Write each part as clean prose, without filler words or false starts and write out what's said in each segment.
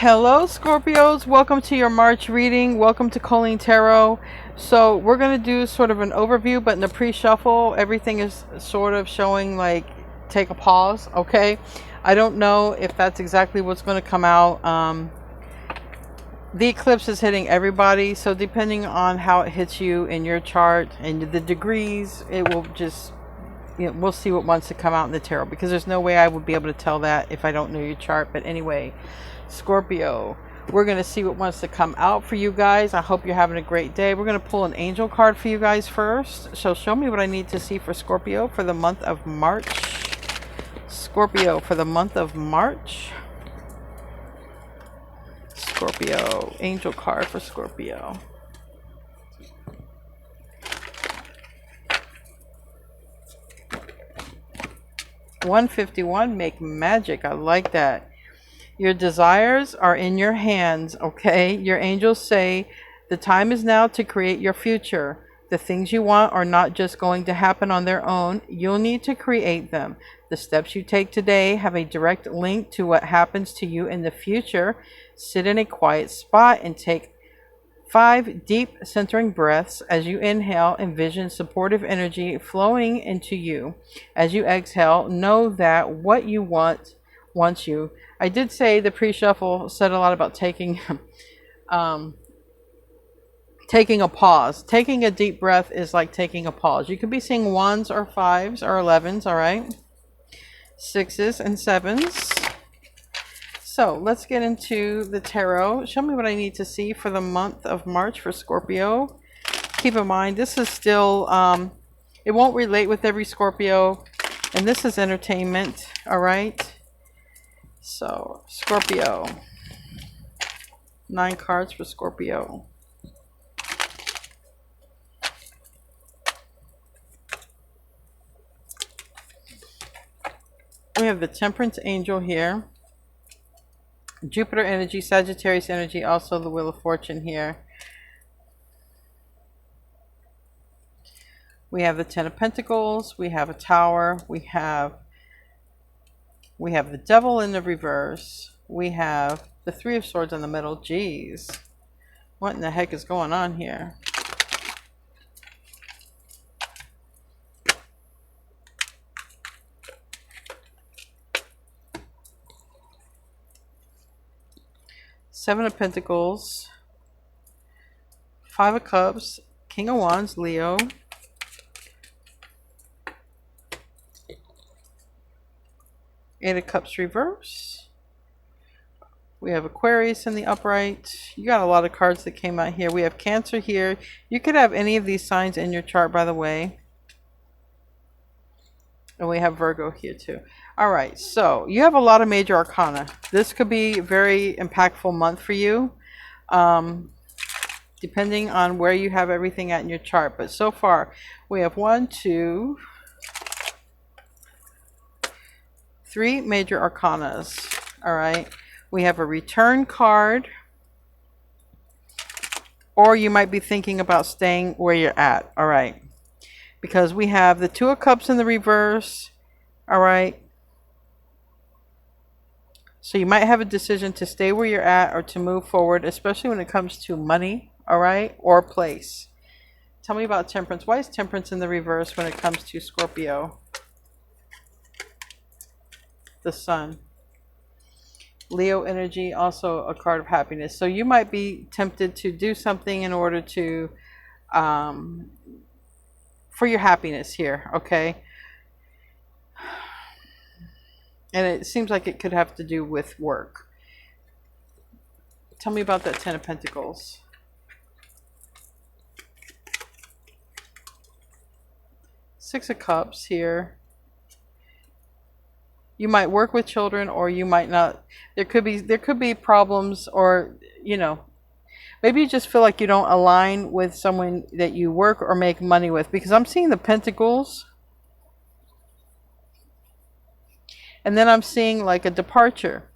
Hello, Scorpios. Welcome to your March reading. Welcome to Colleen Tarot. So we're going to do sort of an overview, but in the pre-shuffle, everything is sort of showing like take a pause, okay? I don't know if that's exactly what's going to come out. The eclipse is hitting everybody, so depending on how it hits you in your chart and the degrees, it will just, we'll see what wants to come out in the tarot, because there's no way I would be able to tell that if I don't know your chart. But anyway, Scorpio, we're going to see what wants to come out for you guys. I hope you're having a great day. We're going to pull an angel card for you guys first. So show me what I need to see for Scorpio for the month of March. Scorpio for the month of March. Scorpio, angel card for Scorpio. $151, make magic. I like that. Your desires are in your hands, okay? Your angels say the time is now to create your future. The things you want are not just going to happen on their own. You'll need to create them. The steps you take today have a direct link to what happens to you in the future. Sit in a quiet spot and take 5 deep centering breaths. As you inhale, envision supportive energy flowing into you. As you exhale, know that what you want wants you. I did say the pre-shuffle said a lot about taking taking a pause. Taking a deep breath is like taking a pause. You could be seeing 1s or 5s or 11s, all right? 6s and 7s. So let's get into the tarot. Show me what I need to see for the month of March for Scorpio. Keep in mind, this is still, it won't relate with every Scorpio, and this is entertainment, all right? So, Scorpio. 9 cards for Scorpio. We have the Temperance Angel here. Jupiter energy, Sagittarius energy, also the Wheel of Fortune here. We have the Ten of Pentacles. We have a Tower. We have the Devil in the reverse. We have the Three of Swords in the middle. Jeez. What in the heck is going on here? Seven of Pentacles. 5 of Cups. King of Wands, Leo. Eight of Cups reverse. We have Aquarius in the upright. You got a lot of cards that came out here. We have Cancer here. You could have any of these signs in your chart, by the way. And we have Virgo here too. All right, so you have a lot of major arcana. This could be a very impactful month for you, depending on where you have everything at in your chart. But so far, we have 1, 2, 3 major arcanas. All right, we have a return card, or you might be thinking about staying where you're at. All right, because we have the Two of Cups in the reverse. All right, so you might have a decision to stay where you're at or to move forward, especially when it comes to money, all right, or place. Tell me about Temperance. Why is Temperance in the reverse when it comes to Scorpio? The Sun. Leo energy, also a card of happiness. So you might be tempted to do something in order to, for your happiness here, okay? And it seems like it could have to do with work. Tell me about that Ten of Pentacles. Six of Cups here. You might work with children, or you might not. There could be problems, or maybe you just feel like you don't align with someone that you work or make money with, because I'm seeing the Pentacles. And then I'm seeing like a departure.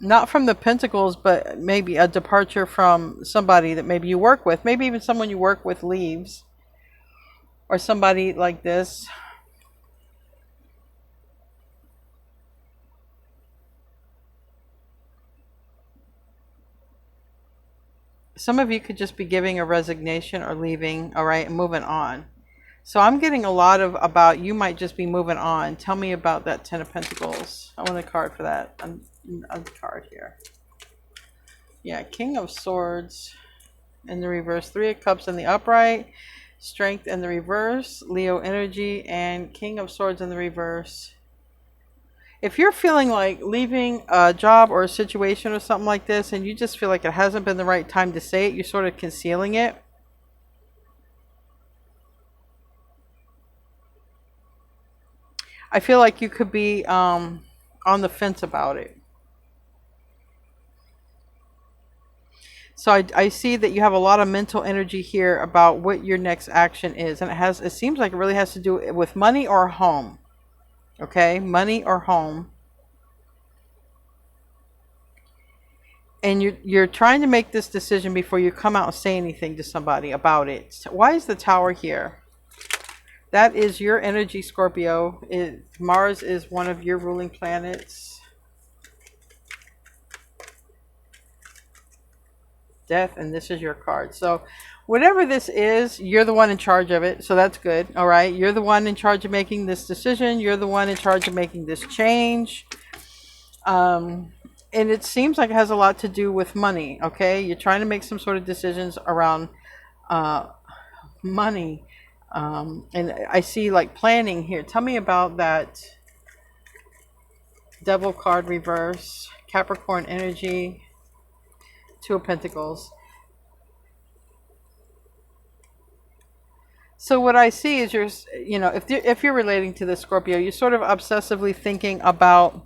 Not from the Pentacles, but maybe a departure from somebody that maybe you work with. Maybe even someone you work with leaves. Or somebody like this. Some of you could just be giving a resignation or leaving, all right, and moving on. So I'm getting a lot of about you might just be moving on. Tell me about that Ten of Pentacles. I want a card for that. A card here. Yeah, King of Swords in the reverse, Three of Cups in the upright, Strength in the reverse, Leo energy, and King of Swords in the reverse. If you're feeling like leaving a job or a situation or something like this, and you just feel like it hasn't been the right time to say it, you're sort of concealing it. I feel like you could be on the fence about it. So I see that you have a lot of mental energy here about what your next action is. And it seems like it really has to do with money or home. Okay, money or home. And you're trying to make this decision before you come out and say anything to somebody about it. Why is the Tower here? That is your energy, Scorpio. Mars is one of your ruling planets. Death, and this is your card. So whatever this is, you're the one in charge of it. So that's good. All right. You're the one in charge of making this decision. You're the one in charge of making this change. And it seems like it has a lot to do with money. Okay. You're trying to make some sort of decisions around money. And I see like planning here. Tell me about that Devil card reverse, Capricorn energy, Two of Pentacles. So what I see is if you're relating to this, Scorpio, you're sort of obsessively thinking about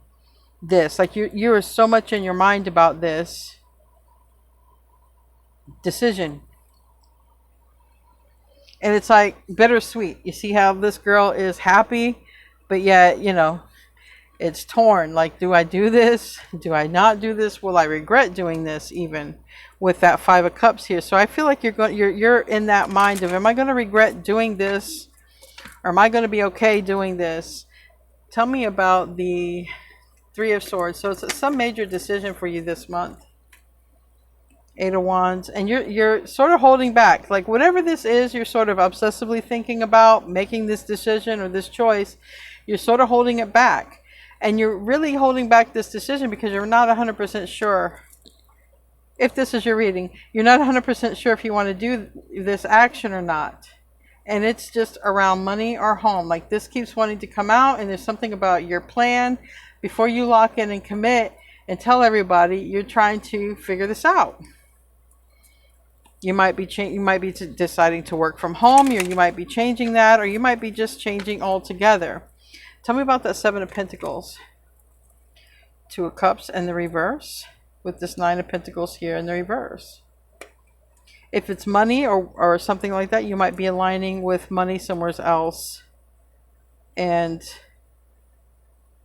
this. Like you are so much in your mind about this decision. And it's like bittersweet. You see how this girl is happy, but yet, it's torn. Like, do I do this? Do I not do this? Will I regret doing this? Even with that Five of Cups here. So I feel like you're in that mind of, am I going to regret doing this? Or am I going to be okay doing this? Tell me about the Three of Swords. So it's some major decision for you this month. Eight of Wands. And you're sort of holding back. Like whatever this is, you're sort of obsessively thinking about making this decision or this choice. You're sort of holding it back. And you're really holding back this decision because you're not 100% sure. If this is your reading, you're not 100% sure if you want to do this action or not. And it's just around money or home. Like this keeps wanting to come out, and there's something about your plan. Before you lock in and commit and tell everybody, you're trying to figure this out. You might be deciding to work from home, or you might be changing that, or you might be just changing altogether. Tell me about that Seven of Pentacles. Two of Cups and the reverse, with this Nine of Pentacles here in the reverse. If it's money or something like that, you might be aligning with money somewhere else. And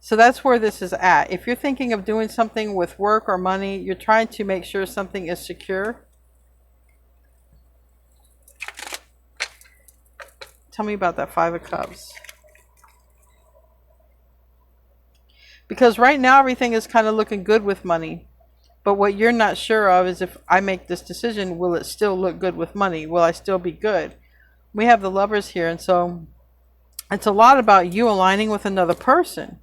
so that's where this is at. If you're thinking of doing something with work or money, you're trying to make sure something is secure. Tell me about that Five of Cups. Because right now everything is kind of looking good with money. But what you're not sure of is, if I make this decision, will it still look good with money? Will I still be good? We have the Lovers here. And so it's a lot about you aligning with another person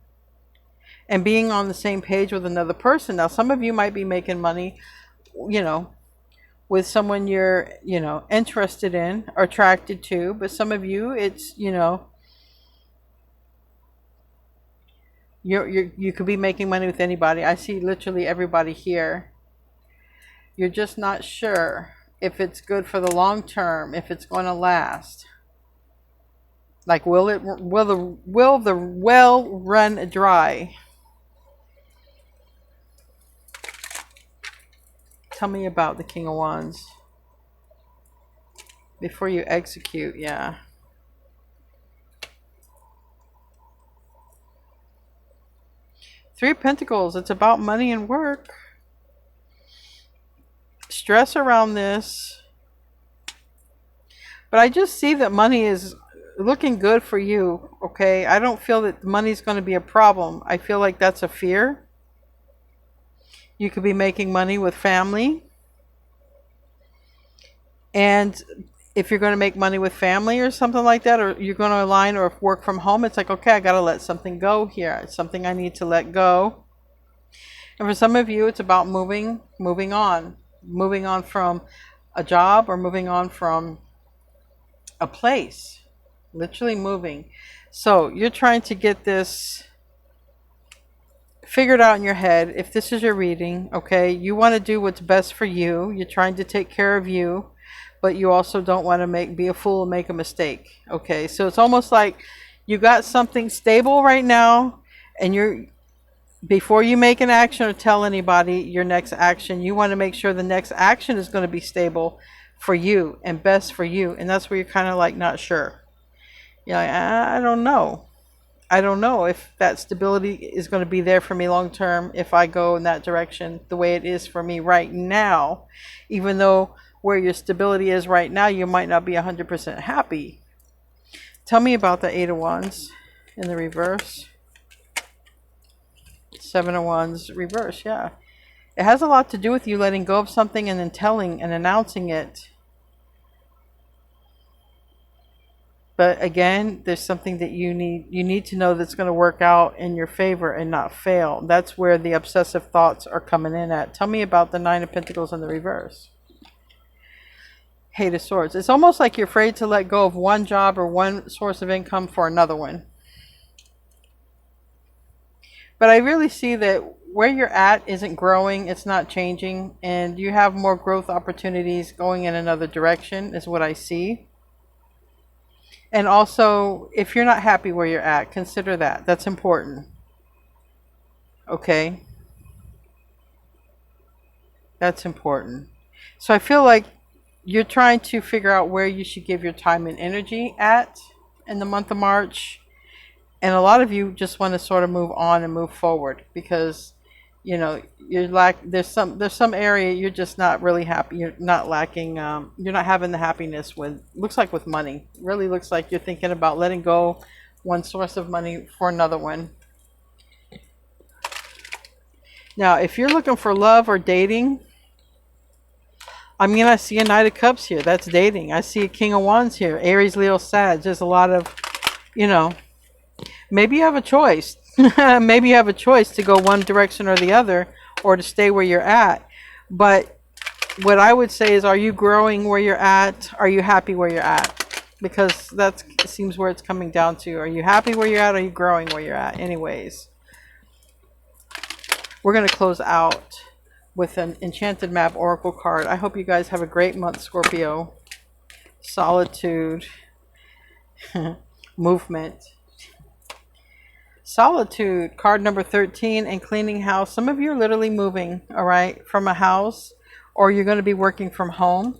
and being on the same page with another person. Now, some of you might be making money, with someone you're, interested in or attracted to. But some of you, it's, you could be making money with anybody. I see literally everybody here. You're just not sure if it's good for the long term, if it's going to last. Like, will the well run dry? Tell me about the King of Wands. Before you execute, yeah. Three of Pentacles, it's about money and work. Stress around this. But I just see that money is looking good for you, okay? I don't feel that money's going to be a problem. I feel like that's a fear. You could be making money with family. And if you're going to make money with family or something like that, or you're going to align or work from home, it's like, okay, I got to let something go here. It's something I need to let go. And for some of you, it's about moving on from a job or moving on from a place, literally moving. So you're trying to get this figured out in your head. If this is your reading, okay, you want to do what's best for you. You're trying to take care of you, but you also don't want to be a fool and make a mistake. Okay, so it's almost like you got something stable right now, and before you make an action or tell anybody your next action, you want to make sure the next action is going to be stable for you and best for you. And that's where you're kind of like not sure. You're like, I don't know. I don't know if that stability is going to be there for me long term if I go in that direction the way it is for me right now. Even though where your stability is right now, you might not be 100% happy. Tell me about the Eight of Wands in the reverse. Seven of Wands reverse, yeah. It has a lot to do with you letting go of something and then telling and announcing it. But again, there's something that you need to know that's going to work out in your favor and not fail. That's where the obsessive thoughts are coming in at. Tell me about the Nine of Pentacles in the reverse. Eight of Swords. It's almost like you're afraid to let go of one job or one source of income for another one. But I really see that where you're at isn't growing, it's not changing, and you have more growth opportunities going in another direction is what I see. And also, if you're not happy where you're at, consider that. That's important. Okay? That's important. So I feel like you're trying to figure out where you should give your time and energy at in the month of March. And a lot of you just want to sort of move on and move forward because, you know, there's some area you're just not really happy. You're not lacking. You're not having the happiness looks like with money. It really looks like you're thinking about letting go one source of money for another one. Now, if you're looking for love or dating, I mean, I see a Knight of Cups here. That's dating. I see a King of Wands here. Aries, Leo, Sag. There's a lot of, you know. Maybe you have a choice. Maybe you have a choice to go one direction or the other, or to stay where you're at. But what I would say is, are you growing where you're at? Are you happy where you're at? Because that seems where it's coming down to. Are you happy where you're at? Or are you growing where you're at? Anyways, we're going to close out with an Enchanted Map Oracle card. I hope you guys have a great month, Scorpio. Solitude. Movement. Solitude, card number 13, and cleaning house. Some of you are literally moving, all right, from a house, or you're going to be working from home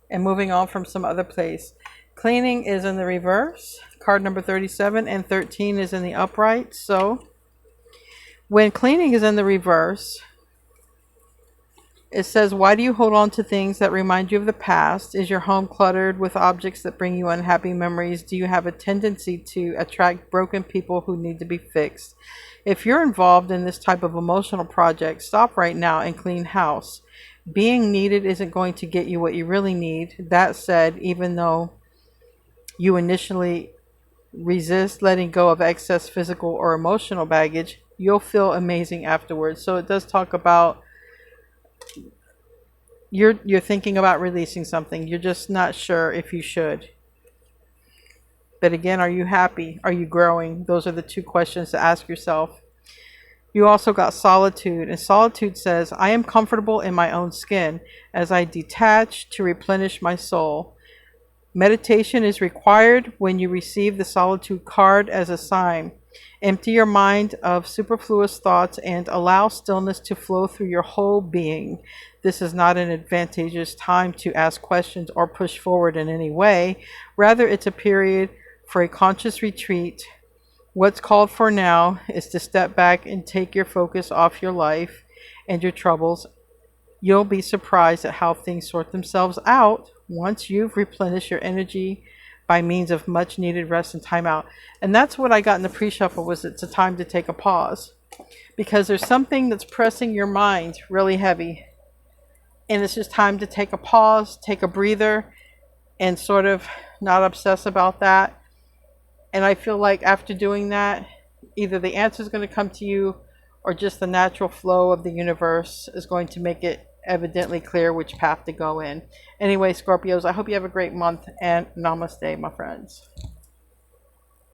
and moving on from some other place. Cleaning is in the reverse, card number 37, and 13 is in the upright. So when cleaning is in the reverse, it says, why do you hold on to things that remind you of the past? Is your home cluttered with objects that bring you unhappy memories? Do you have a tendency to attract broken people who need to be fixed? If you're involved in this type of emotional project, stop right now and clean house. Being needed isn't going to get you what you really need. That said, even though you initially resist letting go of excess physical or emotional baggage, you'll feel amazing afterwards. So it does talk about you're thinking about releasing something. You're just not sure if you should. But again, are you happy? Are you growing? Those are the two questions to ask yourself. You also got solitude, and solitude says, I am comfortable in my own skin as I detach to replenish my soul. Meditation is required when you receive the solitude card as a sign. Empty your mind of superfluous thoughts and allow stillness to flow through your whole being. This is not an advantageous time to ask questions or push forward in any way. Rather, it's a period for a conscious retreat. What's called for now is to step back and take your focus off your life and your troubles. You'll be surprised at how things sort themselves out once you've replenished your energy by means of much needed rest and time out. And that's what I got in the pre-shuffle, was it's a time to take a pause. Because there's something that's pressing your mind really heavy. And it's just time to take a pause, take a breather, and sort of not obsess about that. And I feel like after doing that, either the answer is going to come to you, or just the natural flow of the universe is going to make it evidently clear which path to go in. Anyway, Scorpios, I hope you have a great month, and namaste, my friends.